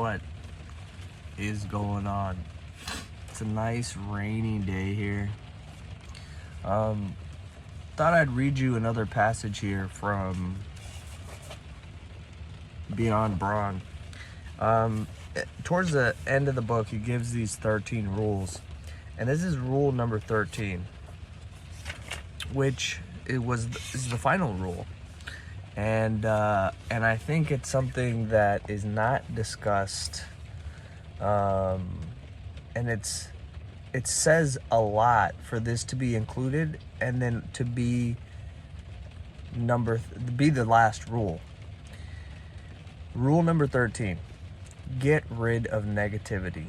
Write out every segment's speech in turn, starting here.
what is going on? It's a nice rainy day here. Thought I'd read you another passage here from Beyond Brawn. Towards the end of the book, he gives these 13 rules, and this is rule number 13, which is the final rule. And I think it's something that is not discussed, and it says a lot for this to be included, and then to be the last rule. Rule number 13: get rid of negativity.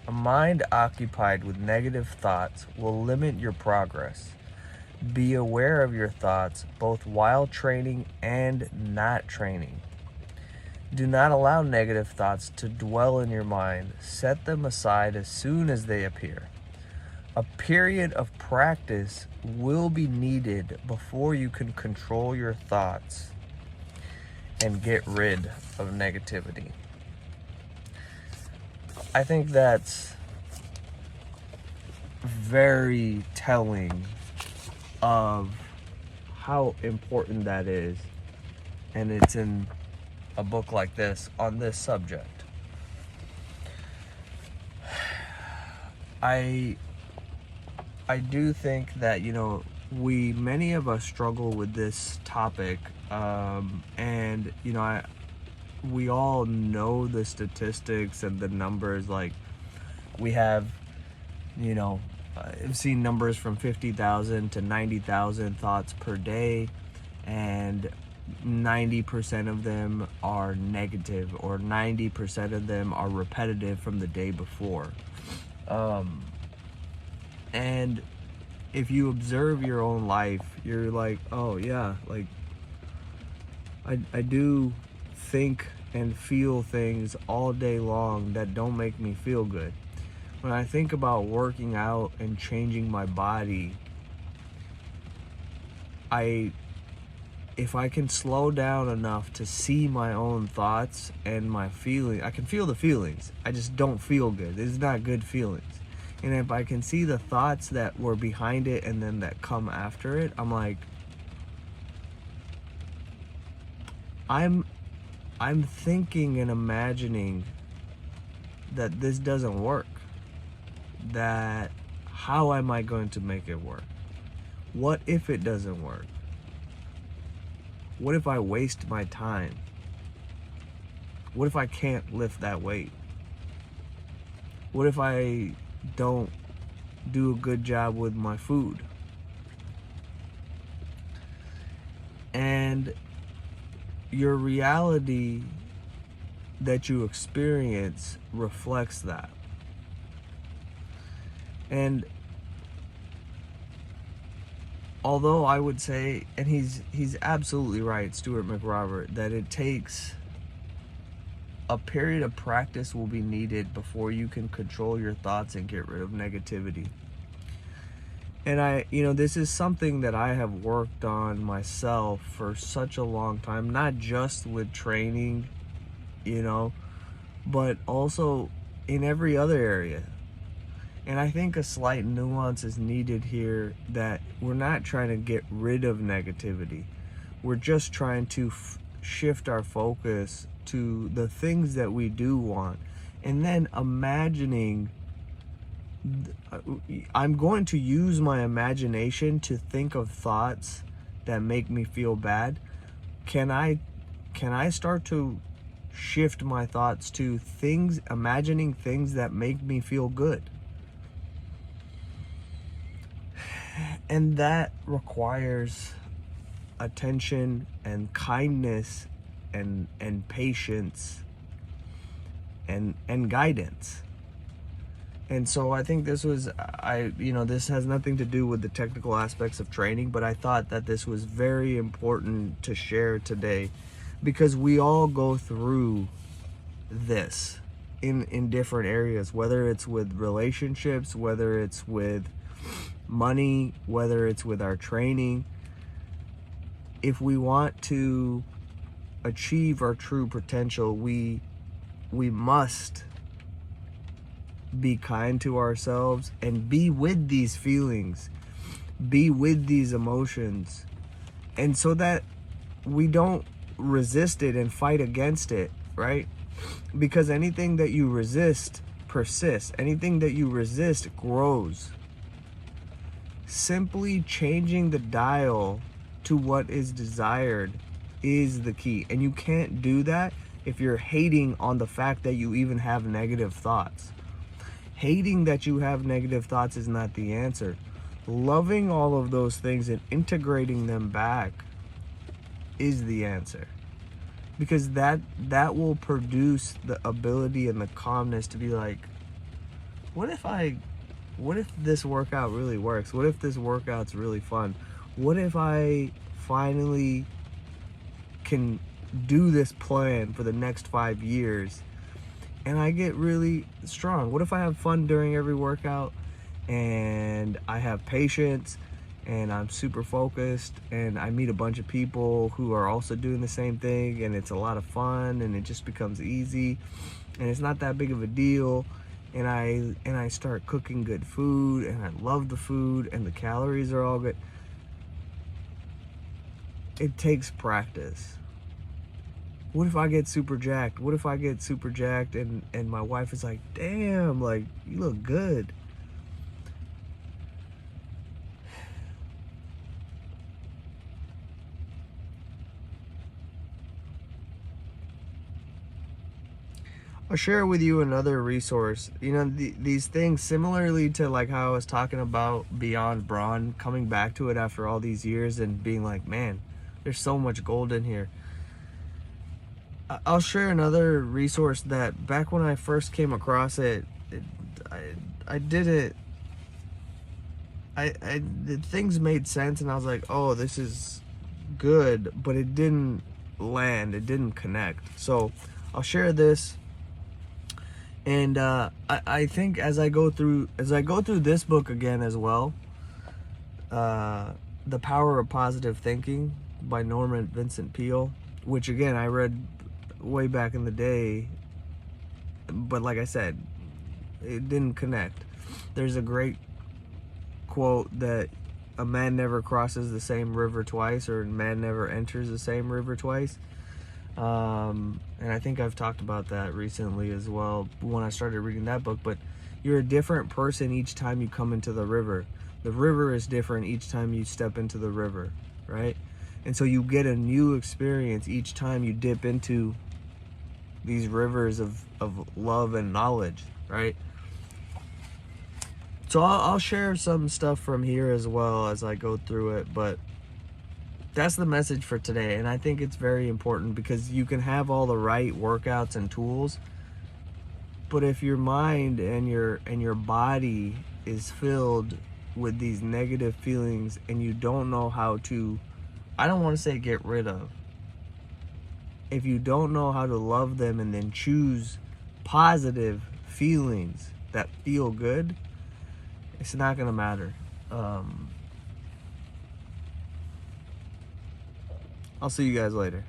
A mind occupied with negative thoughts will limit your progress. Be aware of your thoughts both while training and not training. Do not allow negative thoughts to dwell in your mind. Set them aside as soon as they appear. A period of practice will be needed before you can control your thoughts and get rid of negativity. I think that's very telling of how important that is, and it's in a book like this on this subject. I do think that, many of us struggle with this topic, and we all know the statistics and the numbers. Like, we have, I've seen numbers from 50,000 to 90,000 thoughts per day, and 90% of them are negative, or 90% of them are repetitive from the day before. And if you observe your own life, you're like, oh yeah, like I do think and feel things all day long that don't make me feel good. When I think about working out and changing my body, if I can slow down enough to see my own thoughts and my feeling, I can feel the feelings. I just don't feel good. It's not good feelings. And if I can see the thoughts that were behind it and then that come after it, I'm like, I'm thinking and imagining that this doesn't work. That how am I going to make it work? What if it doesn't work? What if I waste my time? What if I can't lift that weight? What if I don't do a good job with my food? And your reality that you experience reflects that. And although I would say, and he's absolutely right, Stuart McRobert, that it takes a period of practice will be needed before you can control your thoughts and get rid of negativity. And this is something that I have worked on myself for such a long time, not just with training, but also in every other area. And I think a slight nuance is needed here, that we're not trying to get rid of negativity. We're just trying to shift our focus to the things that we do want. And then imagining, I'm going to use my imagination to think of thoughts that make me feel bad. Can I start to shift my thoughts to imagining things that make me feel good? And that requires attention and kindness and patience and guidance. And so I think this has nothing to do with the technical aspects of training, but I thought that this was very important to share today, because we all go through this in different areas, whether it's with relationships, whether it's with money, whether it's with our training. If we want to achieve our true potential, we we must be kind to ourselves and be with these feelings, be with these emotions, and so that we don't resist it and fight against it, right? Because anything that you resist persists, anything that you resist grows. Simply changing the dial to what is desired is the key, and you can't do that if you're hating on the fact that you even have negative thoughts. Hating that you have negative thoughts is not the answer. Loving all of those things and integrating them back is the answer. Because that will produce the ability and the calmness to be like, what if this workout really works? What if this workout's really fun? What if I finally can do this plan for the next 5 years and I get really strong? What if I have fun during every workout and I have patience and I'm super focused and I meet a bunch of people who are also doing the same thing and it's a lot of fun and it just becomes easy and it's not that big of a deal, and I start cooking good food and I love the food and the calories are all good. It takes practice. What if I get super jacked? What if I get super jacked and my wife is like, damn, like, you look good. I'll share with you another resource. You know, these things, similarly to like how I was talking about Beyond Brawn, coming back to it after all these years and being like, man, there's so much gold in here. I'll share another resource that back when I first came across it, I did it. Things made sense, and I was like, oh, this is good, but it didn't land. It didn't connect. So I'll share this. And I think as I go through this book again as well, The Power of Positive Thinking by Norman Vincent Peale, which again I read way back in the day, but like I said, it didn't connect. There's a great quote that a man never crosses the same river twice, or a man never enters the same river twice. And I think I've talked about that recently as well when I started reading that book. But you're a different person each time you come into the river. The river is different each time you step into the river, right? And so you get a new experience each time you dip into these rivers of love and knowledge, right? So I'll share some stuff from here as well as I go through it, but that's the message for today. And I think it's very important, because you can have all the right workouts and tools, but if your mind and your body is filled with these negative feelings and you don't know how to, I don't want to say get rid of, if you don't know how to love them and then choose positive feelings that feel good, it's not gonna matter. I'll see you guys later.